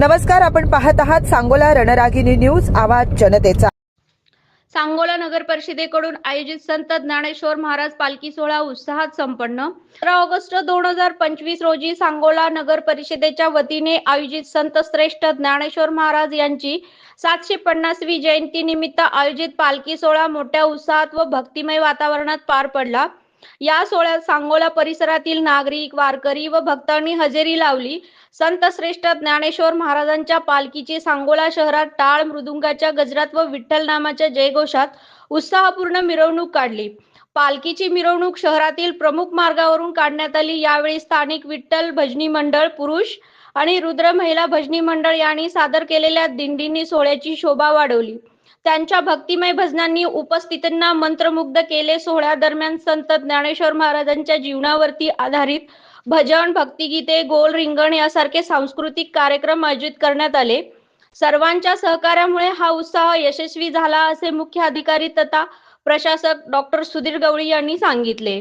नमस्कार, आपण पाहत आहात सांगोला रणरागिणी न्यूज, आवाज जनतेचा। सांगोला नगर परिषदेकडून आयोजित संत ज्ञानेश्वर महाराज पालखी सोहळा उत्साहात संपन्न। 15 ऑगस्ट 2025 रोजी सांगोला नगर परिषदेच्या वतीने आयोजित संत श्रेष्ठ ज्ञानेश्वर महाराज यांची 750वी जयंती निमित्त आयोजित पालखी सोहळा मोठ्या उत्साहात व भक्तिमय वातावरणात पार पडला। या सोहळ्यात सांगोला परिसरातील नागरिक, वारकरी व भक्तांनी हजेरी लावली। संत श्रेष्ठ ज्ञानेश्वर महाराजांच्या पालखीची सांगोला शहरात टाळ मृदुंगाच्या गजरात व विठ्ठल नामाच्या जयघोषात उत्साहपूर्ण मिरवणूक काढली। पालखीची मिरवणूक शहरातील प्रमुख मार्गावरून काढण्यात आली। यावेळी स्थानिक विठ्ठल भजनी मंडळ पुरुष आणि रुद्र महिला भजनी मंडळ यांनी सादर केलेल्या दिंडींनी सोहळ्याची शोभा वाढवली। त्यांच्या भक्तिमय भजनांनी उपस्थितांना मंत्रमुग्ध केले। सोहळ्यादरम्यान संत ज्ञानेश्वर महाराजांच्या जीवनावरती आधारित भजन, भक्तिगीते, गोल रिंगण यासारखे सांस्कृतिक कार्यक्रम आयोजित करण्यात आले। सर्वांच्या सहकार्यामुळे हा उत्सव यशस्वी झाला, असे मुख्य अधिकारी तथा प्रशासक डॉक्टर सुधीर गवळी यांनी सांगितले।